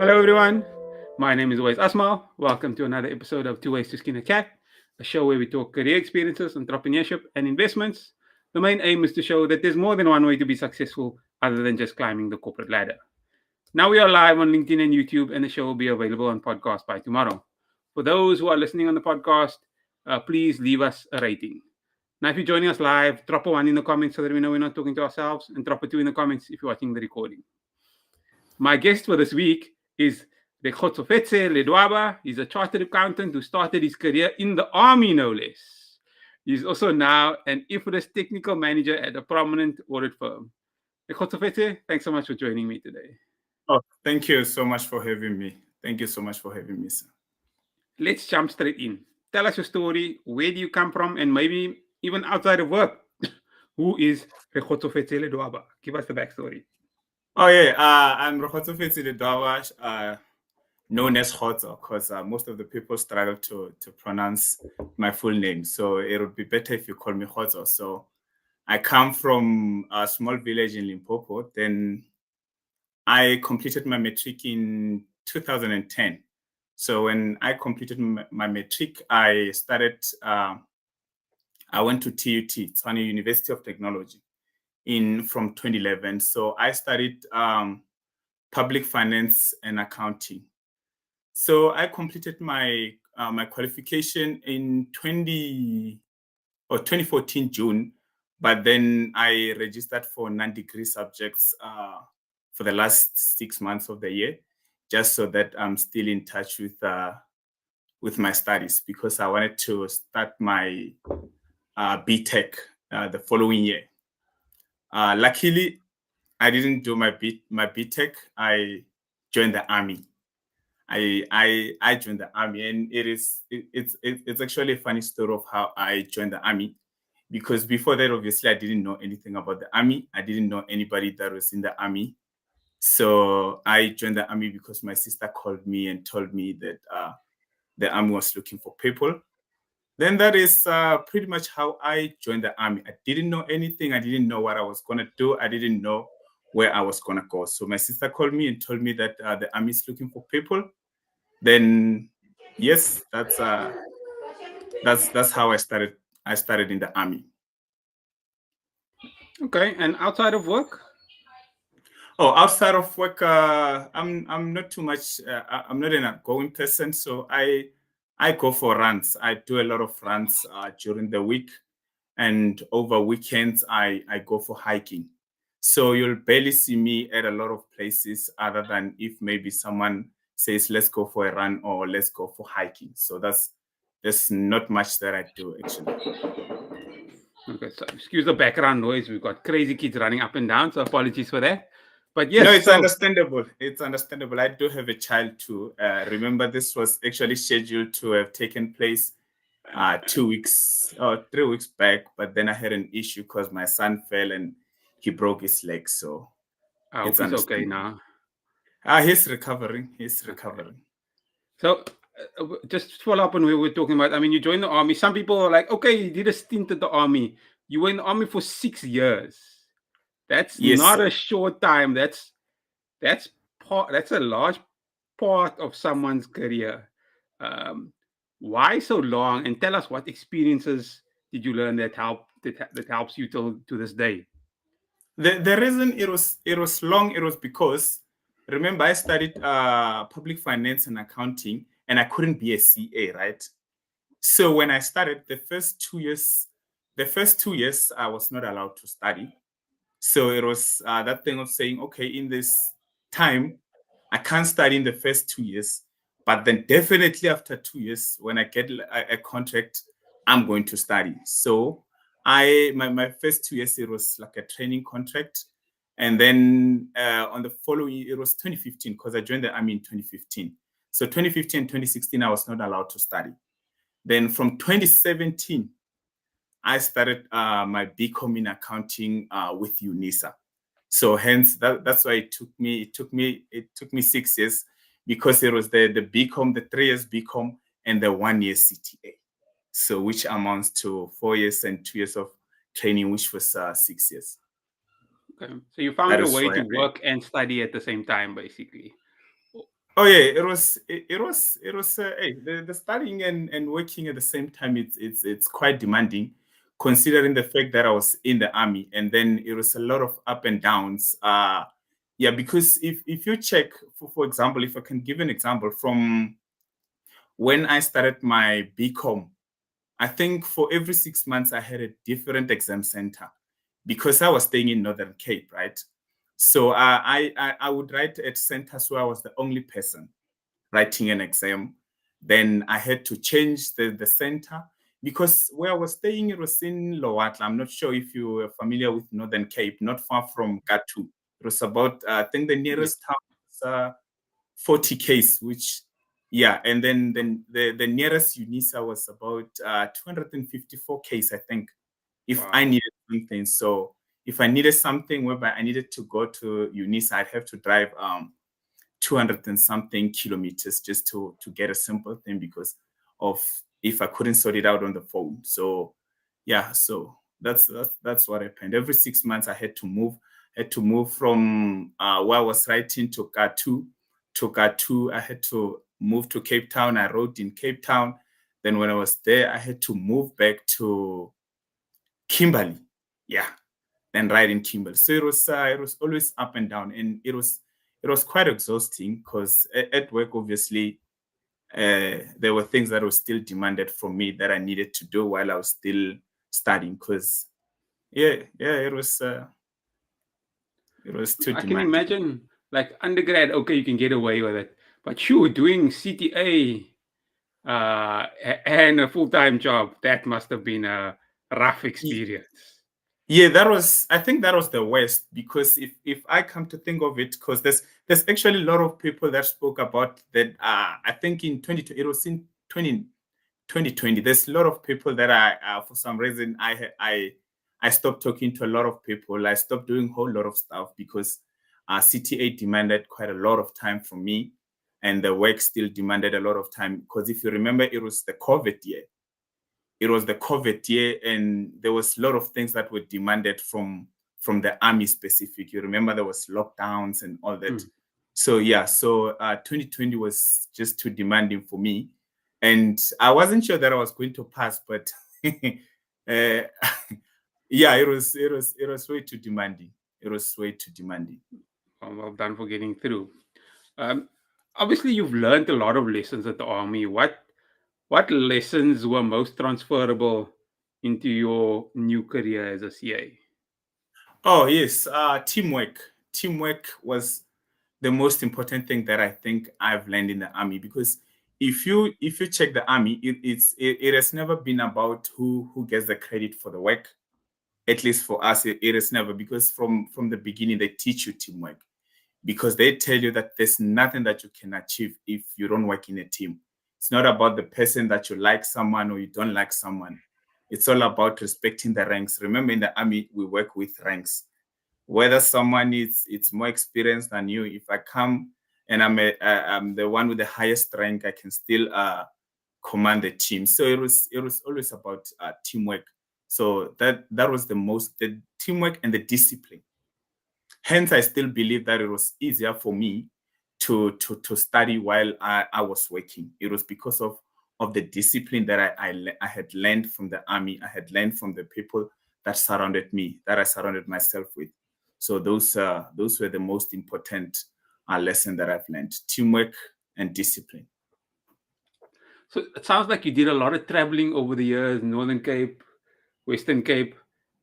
Hello, everyone. My name is Tooways Asmal. Welcome to another episode of Two Ways to Skin a Cat, a show where we talk career experiences, entrepreneurship, and investments. The main aim is to show that there's more than one way to be successful other than just climbing the corporate ladder. Now we are live on LinkedIn and YouTube, and the show will be available on podcast by tomorrow. For those who are listening on the podcast, please leave us a rating. Now, if you're joining us live, drop a one in the comments so that we know we're not talking to ourselves, and drop a two in the comments if you're watching the recording. My guest for this week is Rekgotsofetse Ledwaba. He's a chartered accountant who started his career in the army, no less. He's also now an IFRS Technical Manager at a prominent audit firm. Rekgotsofetse, thanks so much for joining me today. Oh, thank you so much for having me. Thank you so much for having me, sir. Let's jump straight in. Tell us your story. Where do you come from? And maybe even outside of work, who is Rekgotsofetse Ledwaba? Give us the backstory. Oh, yeah. I'm Rekgotsofetse Ledwaba, known as Khotso, because most of the people struggle to pronounce my full name. So it would be better if you call me Khotso. So I come from a small village in Limpopo. Then I completed my matric in 2010. So when I completed my matric, I started, I went to TUT, Tshwane University of Technology, from 2011. So I studied public finance and accounting. So I completed my my qualification in 2014 June, but then I registered for non-degree subjects for the last 6 months of the year, just so that I'm still in touch with my studies, because I wanted to start my BTech the following year. Luckily, I didn't do my BTech. I joined the army. I joined the army, and it's actually a funny story of how I joined the army, because before that, obviously, I didn't know anything about the army. I didn't know anybody that was in the army. So I joined the army because my sister called me and told me that the army was looking for people. Then that is pretty much how I joined the army. I didn't know anything. I didn't know what I was going to do. I didn't know where I was going to go. So my sister called me and told me that the army is looking for people. Then, yes, that's how I started. I started in the army. Okay, and outside of work? Oh, outside of work, I'm not too much. I'm not an outgoing person, so I go for runs. I do a lot of runs during the week, and over weekends I go for hiking. So you'll barely see me at a lot of places, other than if maybe someone says let's go for a run or let's go for hiking. So there's not much that I do, actually. Okay, so excuse the background noise. We've got crazy kids running up and down, so apologies for that. But yes, no, it's understandable. It's understandable. I do have a child too. Remember, this was actually scheduled to have taken place 2 weeks or 3 weeks back, but then I had an issue because my son fell and he broke his leg. So I hope he's okay now. He's recovering. He's recovering. So just to follow up on what we were talking about, I mean, you joined the army. Some people are like, okay, you did a stint at the army. You were in the army for 6 years. That's not a short time. That's a large part of someone's career. Why so long? And tell us, what experiences did you learn that helps you to this day? The reason it was long, it was because, remember, I studied public finance and accounting, and I couldn't be a CA, right? So when I started the first 2 years, I was not allowed to study. So it was that thing of saying, okay, in this time, I can't study in the first 2 years, but then definitely after 2 years, when I get a contract, I'm going to study. So my first 2 years, it was like a training contract. And then on the following, it was 2015, because I joined the army in 2015. So 2015 and 2016, I was not allowed to study. Then from 2017, I started my BCom in accounting with UNISA. So hence that's why it took me 6 years, because it was the BCom, the 3 years BCom, and the 1 year CTA. So which amounts to 4 years and 2 years of training, which was 6 years. Okay. So you found a way to work and study at the same time, basically. Oh yeah, hey, the studying and working at the same time, it's quite demanding, considering the fact that I was in the army, and then it was a lot of up and downs. Yeah, because if you check, for example, if I can give an example from when I started my BCom, I think for every 6 months I had a different exam center because I was staying in Northern Cape, right? So I would write at centers where I was the only person writing an exam. Then I had to change the center because where I was staying, it was in Lowatla. I'm not sure if you are familiar with Northern Cape, not far from Gatu. It was about, I think the Yes. nearest town was 40 Ks, which, yeah. And then the nearest UNISA was about 254 Ks, I think, if I Wow. needed something. So if I needed something whereby I needed to go to UNISA, I'd have to drive 200 and something kilometers just to get a simple thing because of if I couldn't sort it out on the phone. So yeah, so that's what happened. Every 6 months I had to move. Had to move from where I was writing to Gatu. To Gatu, I had to move to Cape Town. I wrote in Cape Town. Then when I was there, I had to move back to Kimberley. Yeah, and ride in Kimberley. So it was always up and down, and it was quite exhausting because at work, obviously, there were things that were still demanded from me that I needed to do while I was still studying. Because it was too I can demanding. imagine, like undergrad, okay, you can get away with it, but sure, doing CTA and a full-time job, that must have been a rough experience. Yeah, I think that was the worst because if I come to think of it, because there's actually a lot of people that spoke about that. I think in 2020, it was in 2020. There's a lot of people that for some reason I stopped talking to a lot of people. I stopped doing a whole lot of stuff because CTA demanded quite a lot of time from me, and the work still demanded a lot of time. Because if you remember, it was the COVID year. It was the COVID year, and there was a lot of things that were demanded from the army specific. You remember there was lockdowns and all that. Hmm. So yeah, so 2020 was just too demanding for me, and I wasn't sure that I was going to pass, but yeah, it was way too demanding. It was way too demanding. Well done for getting through. Um, Obviously, you've learned a lot of lessons at the army. What lessons were most transferable into your new career as a CA? Oh yes, teamwork. Teamwork was the most important thing that I think I've learned in the army because if you check the army, it has never been about who gets the credit for the work. At least for us, it has never, because from the beginning they teach you teamwork because they tell you that there's nothing that you can achieve if you don't work in a team. It's not about the person that you like someone or you don't like someone. It's all about respecting the ranks. Remember, in the army, we work with ranks. Whether someone is it's more experienced than you, if I come and I'm the one with the highest rank, I can still command the team. So it was always about teamwork. So that was the teamwork and the discipline. Hence, I still believe that it was easier for me to study while I was working. It was because of the discipline that I had learned from the army. I had learned from the people that surrounded me, that I surrounded myself with. So those were the most important lesson that I've learned: teamwork and discipline. So it sounds like you did a lot of traveling over the years, Northern Cape, Western Cape.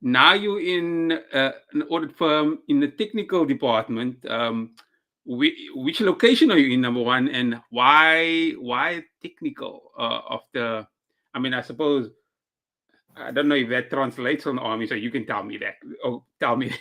Now you're in an audit firm in the technical department. Which location are you in, number one, and why technical? Of the, I mean, I suppose I don't know if that translates on the army, so you can tell me that. Oh, tell me.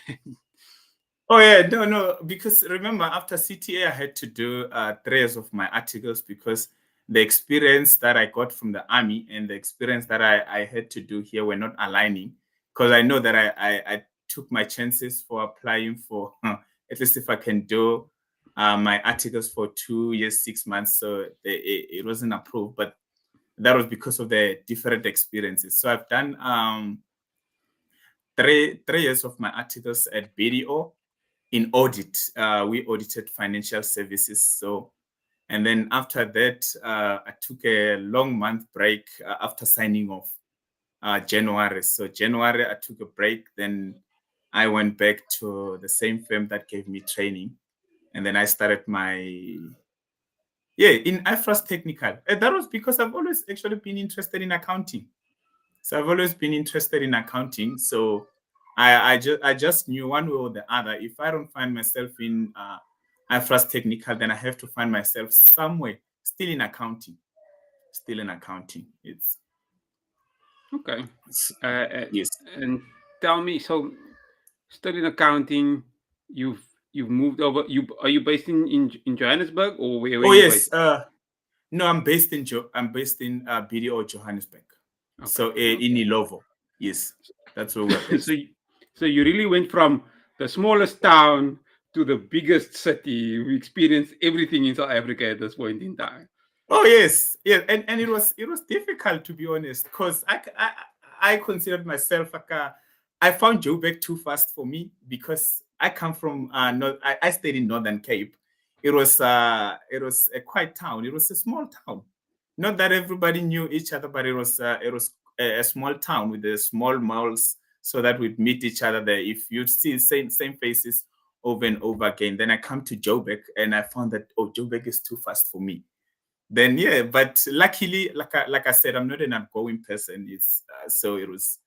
Oh yeah, no, because remember after CTA I had to do 3 years of my articles because the experience that I got from the army and the experience that I had to do here were not aligning. Because I know that I took my chances for applying for at least if I can do my articles for 2 years, 6 months. So it wasn't approved, but that was because of the different experiences. So I've done 3 years of my articles at BDO in audit. We audited financial services. So And then after that, I took a long month break after signing off January. So January, I took a break. Then I went back to the same firm that gave me training. And then I started my, in IFRS Technical. And that was because I've always actually been interested in accounting. So I've always been interested in accounting. So I just knew one way or the other, if I don't find myself in IFRS Technical, then I have to find myself somewhere still in accounting. Still in accounting. It's Okay. yes. And tell me, so studying accounting, you've moved over. Are you based in Johannesburg, or where Oh are you based? yes. No, I'm based in BDO Johannesburg. Okay. So in Ilovo. Yes, that's where we're based. so so you really went from the smallest town to the biggest city. We experienced everything in South Africa at this point in time. Oh yes, yeah, and it was difficult, to be honest, because I considered myself like I found Joburg too fast for me because I come from I stayed in Northern Cape. It was a quiet town. It was a small town. Not that everybody knew each other, but it was a small town with the small malls, so that we'd meet each other there. If you'd see same faces over and over again, then I come to Joburg and I found that Joburg is too fast for me. Then yeah, but luckily, like I said, I'm not an outgoing person. It's so it was.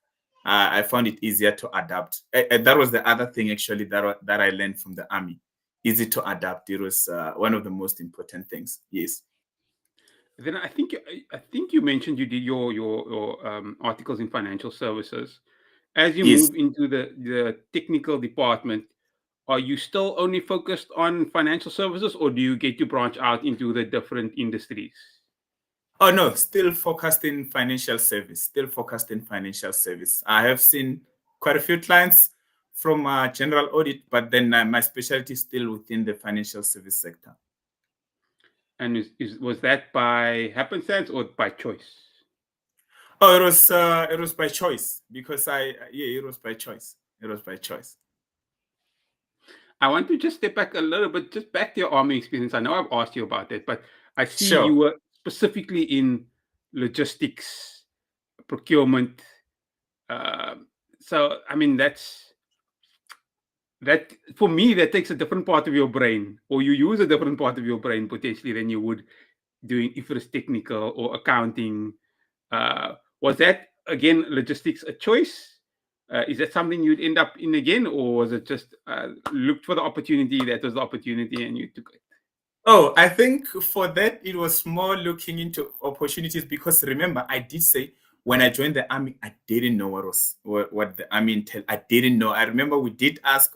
I found it easier to adapt. That was the other thing actually that I learned from the army. Easy to adapt. It was one of the most important things. Yes. Then I think you mentioned you did your articles in financial services. As you Yes. move into the technical department, are you still only focused on financial services, or do you get to branch out into the different industries? Oh no, still focused in financial service. Still focused in financial service. I have seen quite a few clients from general audit, but then my specialty is still within the financial service sector. And was that by happenstance or by choice? Oh, it was by choice because it was by choice. It was by choice. I want to just step back a little bit, just back to your army experience. I know I've asked you about that, but I see you Sure. were specifically in logistics, procurement. Uh, so, I mean, that for me, that takes a different part of your brain, or you use a different part of your brain potentially than you would doing IFRS technical or accounting. Was that again logistics a choice? Is that something you'd end up in again, or was it just looked for the opportunity? That was the opportunity, and you took it. Oh, I think for that it was more looking into opportunities because remember I did say when I joined the army I didn't know what the army entailed. I didn't know. I remember we did ask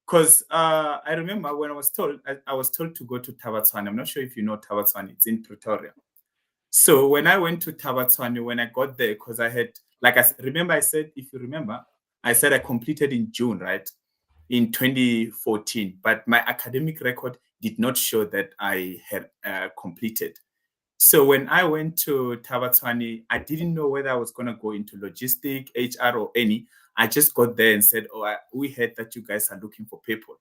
because I remember when I was told to go to Tabatswana. I'm not sure if you know Tabatswana. It's in Pretoria. So when I went to Tabatswana, when I got there, because I had, remember I said, if you remember, I said I completed in June, right? In 2014, but my academic record did not show that I had completed. So when I went to Tabatswana, I didn't know whether I was going to go into logistic, HR, or any. I just got there and said, we heard that you guys are looking for people.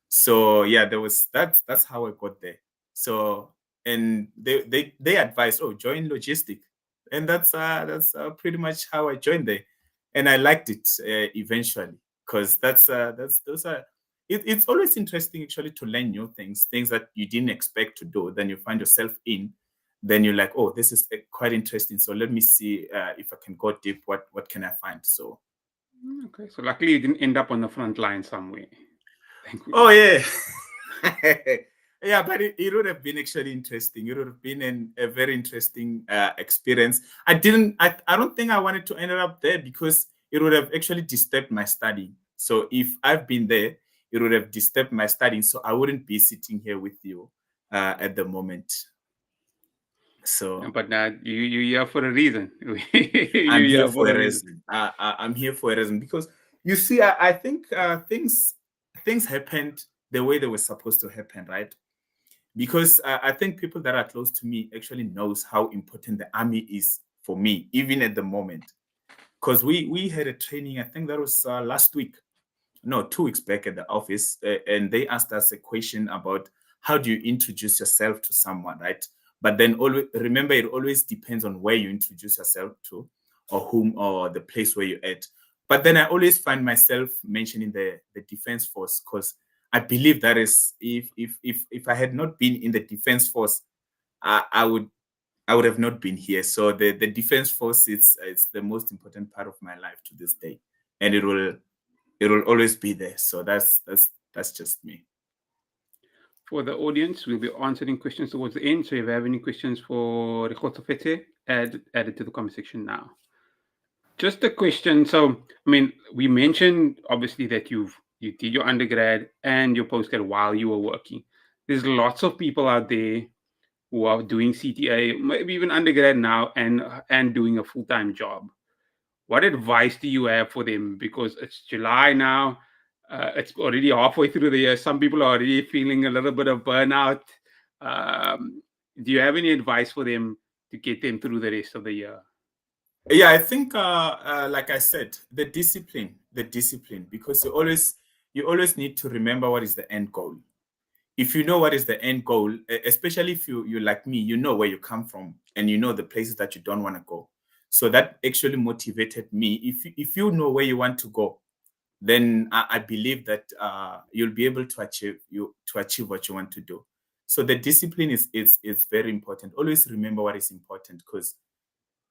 So yeah, that's how I got there. So and they advised, join logistic, and that's pretty much how I joined there, and I liked it eventually because that's those are. It's always interesting actually to learn new things that you didn't expect to do. Then you find yourself in. Then you're like, oh, this is quite interesting. So let me see if I can go deep. What can I find? So Okay, so luckily you didn't end up on the front line somewhere. oh Thankfully. yeah. Yeah, but it would have been actually interesting. It would have been a very interesting experience. I don't think I wanted to end up there because it would have actually disturbed my studying. So if I've been there, it would have disturbed my studying. So I wouldn't be sitting here with you at the moment. So But now you're here for a reason. You're I'm here here for for a a reason. reason. I'm here for a reason because you see, I think things happened the way they were supposed to happen, right? Because I think people that are close to me actually knows how important the army is for me, even at the moment. Because we had a training, I think that was last week, no, 2 weeks back at the office, and they asked us a question about how do you introduce yourself to someone, right? But then always remember, it always depends on where you introduce yourself to, or whom, or the place where you're at. But then I always find myself mentioning the defense force, because I believe that is, if I had not been in the defense force, I would have not been here. So the defense force, it's the most important part of my life to this day, and it will always be there. So that's just me. For the audience, we'll be answering questions towards the end. So if you have any questions for Rekgotsofetse, add it to the comment section now. Just a question. So, I mean, we mentioned obviously that you did your undergrad and your postgrad while you were working. There's lots of people out there who are doing CTA, maybe even undergrad now, and doing a full-time job. What advice do you have for them? Because it's July now, it's already halfway through the year. Some people are already feeling a little bit of burnout. Do you have any advice for them to get them through the rest of the year? Yeah, I think, like I said, the discipline, because you always need to remember what is the end goal. If you know what is the end goal, especially if you like me, you know where you come from and you know the places that you don't want to go. So that actually motivated me. If you know where you want to go, then I believe that you'll be able to achieve what you want to do. So the discipline is very important. Always remember what is important, because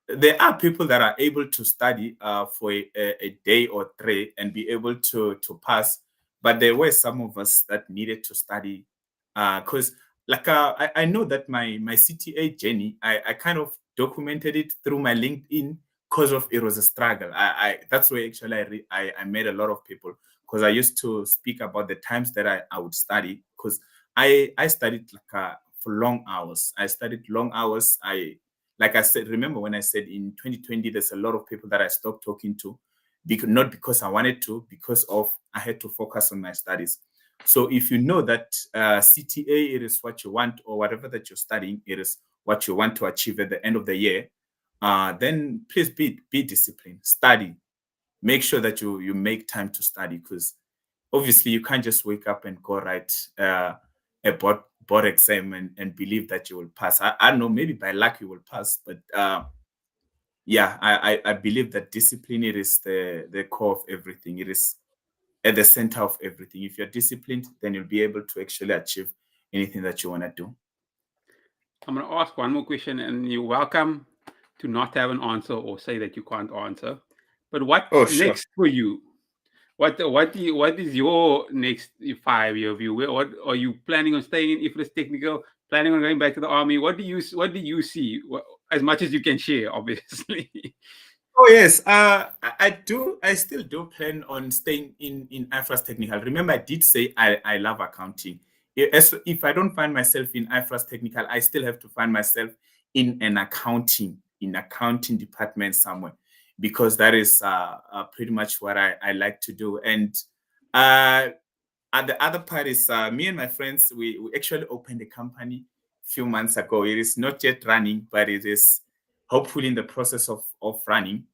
there are people that are able to study for a day or three and be able to pass, but there were some of us that needed to study, because I know that my CTA journey, I kind of documented it through my LinkedIn, because of it was a struggle. That's where actually I met a lot of people, because I used to speak about the times that I would study, because I studied for long hours. I studied long hours. Like I said, remember when I said in 2020, there's a lot of people that I stopped talking to, not because I wanted to, because of I had to focus on my studies. So if you know that CTA, it is what you want, or whatever that you're studying, it is what you want to achieve at the end of the year, then please be disciplined, study. Make sure that you make time to study, because obviously you can't just wake up and go write a board exam and believe that you will pass. I don't know, maybe by luck you will pass, but yeah, I believe that discipline, it is the core of everything. It is at the center of everything. If you're disciplined, then you'll be able to actually achieve anything that you want to do. I'm going to ask one more question, and you're welcome to not have an answer or say that you can't answer. But what's next for you? What is your next 5-year view? What are you planning on staying in IFRS Technical? Planning on going back to the army? What do you see? As much as you can share, obviously. Oh yes, I still do plan on staying in IFRS Technical. Remember, I did say I love accounting. If I don't find myself in IFRS Technical, I still have to find myself in accounting department somewhere, because that is pretty much what I like to do. And the other part is me and my friends, we actually opened a company a few months ago. It is not yet running, but it is hopefully in the process of running.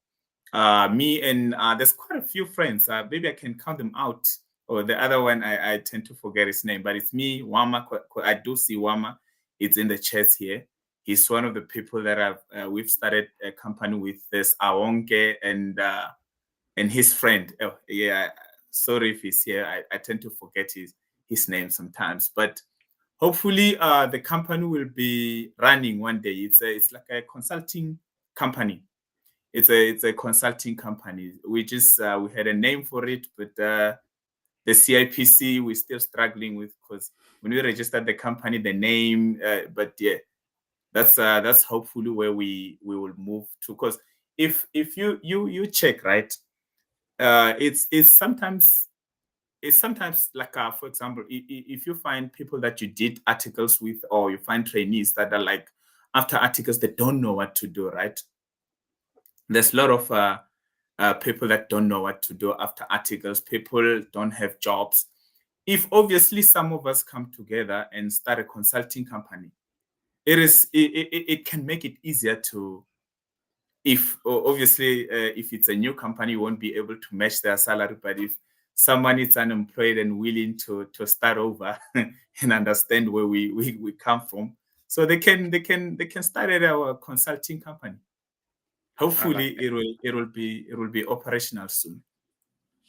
Me and there's quite a few friends. Maybe I can count them out. Or the other one, I tend to forget his name, but it's me, Wama. I do see Wama. It's in the chat here. He's one of the people that we've started a company with. There's Awonke and his friend. Oh, yeah, sorry if he's here. I tend to forget his name sometimes, but hopefully the company will be running one day. It's like a consulting company. It's a consulting company. We had a name for it, but the CIPC we're still struggling with, because when we registered the company, the name. But yeah, that's hopefully where we will move to. Because if you check, right, it's sometimes like, for example, if you find people that you did articles with, or you find trainees that are like, after articles they don't know what to do, right? There's a lot of people that don't know what to do after articles. People don't have jobs. If obviously some of us come together and start a consulting company, it can make it easier to, if obviously if it's a new company, you won't be able to match their salary. But if someone is unemployed and willing to start over and understand where we come from, so they can start at our consulting company. Hopefully, it will be operational soon.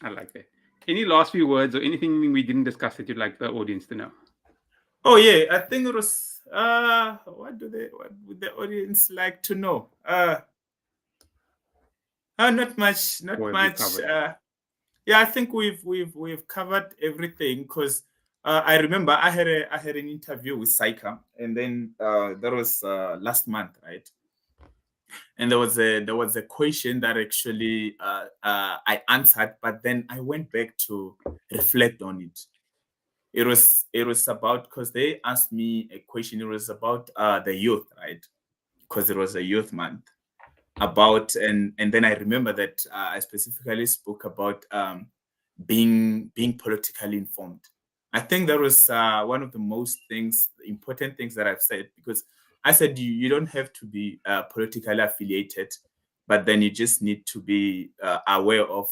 I like that. Any last few words or anything we didn't discuss that you'd like the audience to know? Oh yeah, I think it was what would the audience like to know? Not much. Yeah, I think we've covered everything, because I remember I had an interview with SAICA, and then that was last month, right? And there was a question that actually I answered, but then I went back to reflect on it. It was about, because they asked me a question. It was about the youth, right? Because it was a youth month. And then I remember that I specifically spoke about being politically informed. I think that was one of the most important things that I've said, because I said you don't have to be politically affiliated, but then you just need to be aware of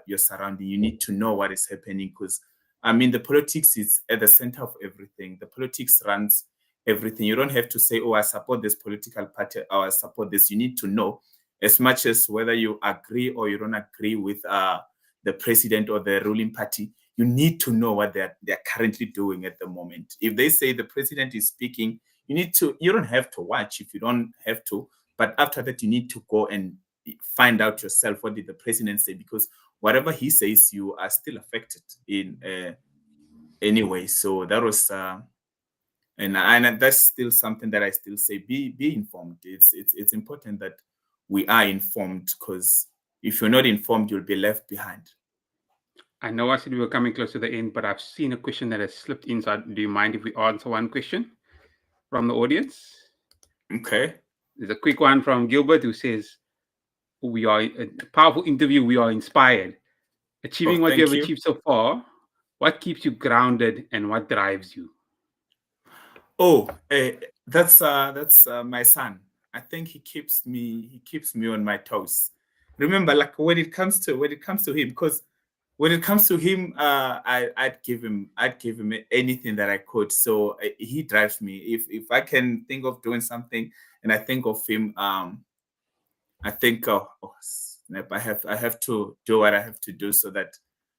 your surrounding. You need to know what is happening, because I mean, the politics is at the center of everything. The politics runs everything. You don't have to say, oh, I support this political party, or I support this. You need to know, as much as whether you agree or you don't agree with the president or the ruling party, you need to know what they're currently doing at the moment. If they say the president is speaking, you don't have to watch if you don't have to, but after that, you need to go and find out yourself, what did the president say, because whatever he says, you are still affected in anyway. So that was and that's still something that I still say, be informed. It's important that we are informed, because if you're not informed, you'll be left behind. I know I said we were coming close to the end, but I've seen a question that has slipped inside. Do you mind if we answer one question from the audience? Okay. There's a quick one from Gilbert, who says, we are a powerful interview. We are inspired. Achieving what you have achieved so far, what keeps you grounded and what drives you? Oh, that's my son. I think he keeps me on my toes. Remember, like when it comes to him, because when it comes to him, I'd give him anything that I could. So he drives me. If I can think of doing something and I think of him, I think, snap, I have to do what I have to do so that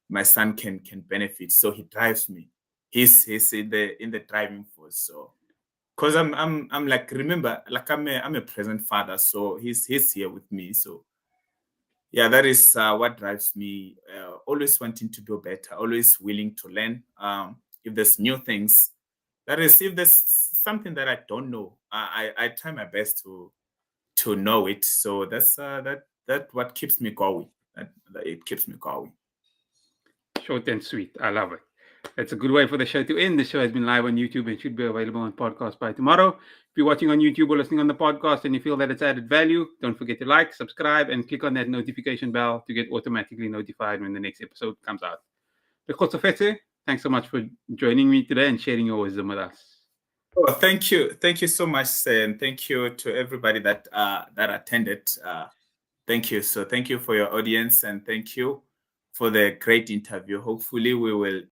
my son can benefit. So he drives me. He's in the driving force. So, because I'm like, remember, like I'm a present father, so he's here with me. So yeah, that is what drives me. Always wanting to do better, always willing to learn. If there's new things, that is, if there's something that I don't know, I try my best to know it. So that's that what keeps me going. It keeps me going. Short and sweet. I love it. That's a good way for the show to end. The show has been live on YouTube and should be available on podcast by tomorrow. If you're watching on YouTube or listening on the podcast and you feel that it's added value, don't forget to like, subscribe, and click on that notification bell to get automatically notified when the next episode comes out. Rekgotsofetse, thanks so much for joining me today and sharing your wisdom with us. Oh, thank you so much, and thank you to everybody that attended. Thank you. So thank you for your audience, and thank you for the great interview. Hopefully we will